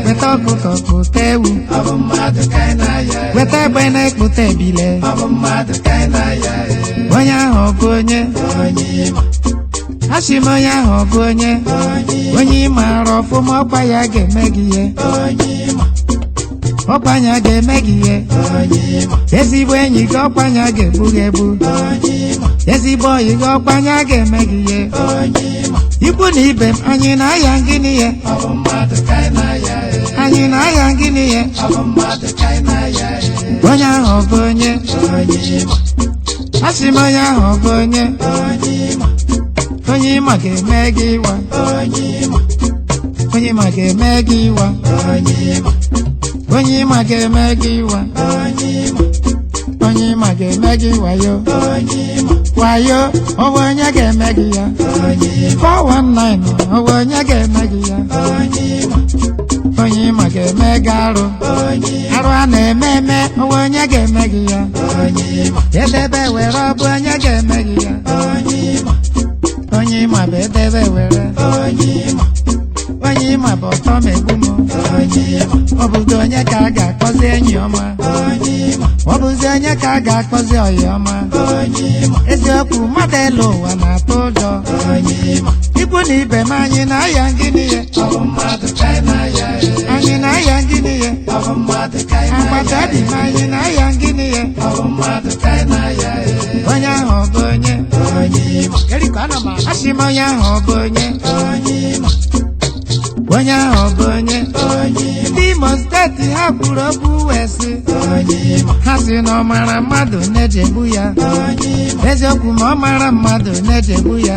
weta ọkụkọ kpụta ewu weta egbe na-ekpụta ebile onye ahụ ọ bụ onye asị m onye ahụ ọ bụ onye ị maara ọfụma ọkwa ya ga-eme gị ihe ọkwanya ga-eme gị ihe ezigbo enyi gị ọkwanya ga-egbu gị egbu ezigbo oyi gị ọkwanya ga-eme gị ihe ikwu na ibe m anyị na-aya gịnị ihe anyị na-aya gịnị ihe onye ahụ ọ bụ onye asị m onye ahụ ọ bụ onye ịma ga-eme gị ịwa onye ịma ga-eme gị ịwa onye ịma ga-eme gị ịwa onye ịma ga-eme gị wayo wayo ọ bụ onye ga-eme gị ya 419 ọ bụ onye ga-eme gị ya onye ịma ga-eme gị arụ a na-eme eme ọ bụ onye ga-eme gị ya edebe were ọ bụ onye ga-eme gị ya onye ịma bụ edebe were onye ịma bụ ọtọ megbu m ọ bụzi onye ka a ga-akpọzi enyi ọma ọ bụzi onye ka a ga-akpọzi ọyị ọma eziokwu mmadụ elu ụwa na-atụ ụjọ ikwu na ibe m anyị na-aya gịnị ihe anyị na-aya gịnị ihe agbata obi m anyị na-aya gịnị ihe onye ahụ ọ bụ onye asị m onye ahụ ọ bụ onye ahụ ọ bụ onye ndị Imo steeti ha kwuru okwu wee sị ha sị na ọ mara mmadụ na-ejegbu ya eziokwu ma ọ mara mmadụ na-ejegbu ya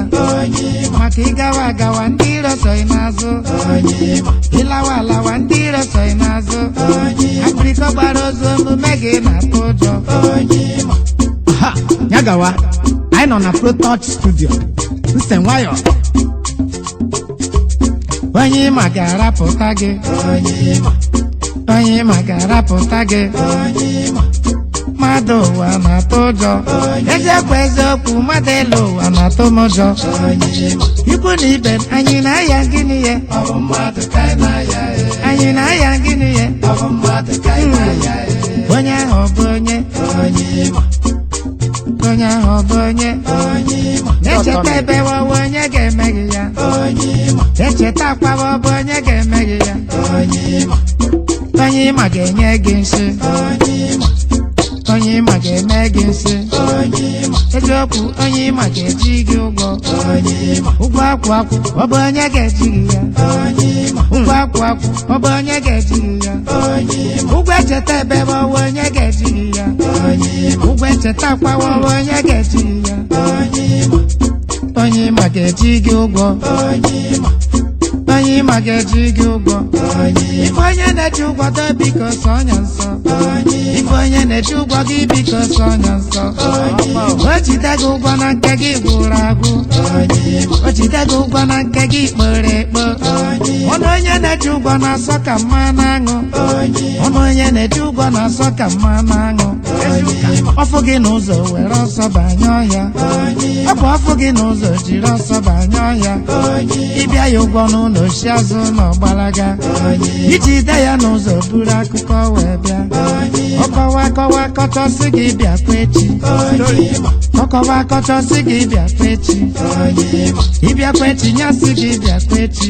maka ịgawa agawa ndị iro soghị n'azụ ịlawa alawa ndị iro soghị n'azụ akpịrịkọ gbara ozu omume gị na-atụ ụjọ ya gawa anyị nọ na Protouch studio nse nwayọ onye ịma ga-arapụta gị onye ịma ga-arapụta gị mmadụ ụwa na-atụ ụjọ eziokwu eziokwu mmadụ elu ụwa na-atụ m ụjọ ikwu na ibe anyị na-aya gịnị ihe anyị na-aya gịnị ihe onye ahụ ọ bụ onye onye ahụ ọ bụ onye na-echeta ebe ọwa onye ga-eme gị ya echeta akwawa ọ bụ onye ga-eme gị ya onye ịma ga-enye gị nsị onye ịma ga-eme gị nsị eziokwu onye ịma ga-eji gị ụgwọ akwụ akwụ ọ bụ onye ga-eji gị ya ụgwọ akwụ akwụ ọ bụ onye ga-eji gị ya ụgwọ echeta ebe ọwa onye ga-eji gị ya ụgwọ echeta akwawa ọ bụ onye ga-eji gị ya onye ịma ga-eji gị ụgwọ onye ịma ga-eji gị ụgwọ ife onye na-eji ụgwọ do biko sọ ọnya nsọ ife onye na-eji ụgwọ gị biko sọ ọnya nsọ o jide gị ụgwọ na nke gị gwụrụ agwụ o jide gị ụgwọ na nke gị kpere ekpo ọnụ onye na-eji ụgwọ na-asọ ka mmanụ aṅụ ọnụ onye na-eji ụgwọ na-asọ ka mmanụ aṅụ ọfụ gị n'ụzọ were ọsọ banye ọhịa ọ bụ ọfụ gị n'ụzọ jiri ọsọ banye ọhịa ịbịa ya ụgwọ n'ụlọ ochi azụ na ọgbalaga iji de ya n'ụzọ buru akụkọ wee bịa ọkọwa akọwa akọchọsị gị bịakwa echi ọkọwa akọchọsị gị bịakwa echi ịbịakwa echi nyasị gị bịakwa echi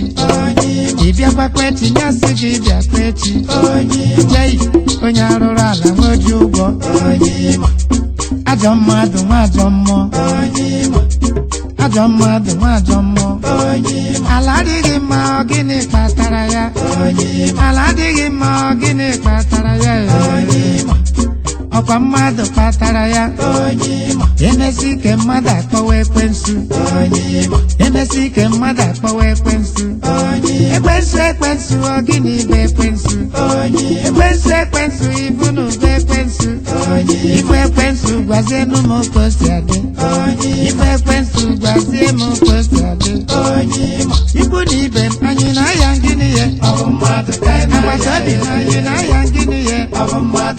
ịbịakwakwa echi nyasị gị bịakwa echi jei onye arụrụ ala nweji ụgwọ ajọ mmadụ nwa ajọ mmụọ ajọ mmadụ nwa ajọ mmụọ ala adịghị mma ọ gịnị kpatara ya ala adịghị mma ọ gịnị kpatara ya ọkwa mmadụ kpatara ya emesi ike mmadụ akpọwa ekwensu emesi ike mmadụ akpọwa ekwensu ekwensu ekwensu ọ gịnị bụ ekwensu ekwensu ekwensu ibu na ube ekwensu ife ekwensu gwazienu m ka o si adị ife ekwensu gwazie m ka o si adị ikwu na ibe m anyị na-aya gịnị ihe agbata obi m anyị na-aya gịnị ihe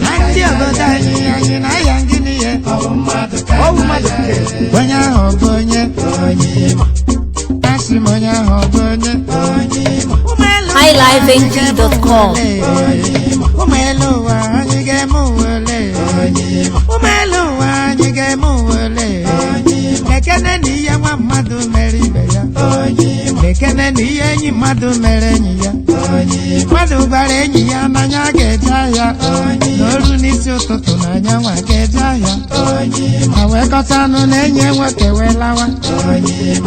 na ndị obodo anyị na-aya gịnị ihe onye ahụ ọ bụ onye asị m onye ahụ ọ bụ onye highlifeng.com. Umeluwa anyị ga-eme uwele umeluwa anyị ga-eme uwele ekene na ihe nwa mmadụ mere ibe ya ekene na ihe enyi mmadụ mere enyi ya mmadụ gwara enyi ya n'anya ga-eje ahịa n'olu n'isi ụtụtụ n'anya nwa ga-eje ahịa ma wee kọta anụ na enyi nwoke wee lawa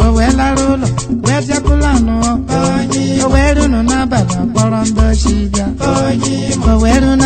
o wee lara ụlọ wee jepụla anụ o wee runu n'abalị akpọrọ ndị ochi bịa o wee ru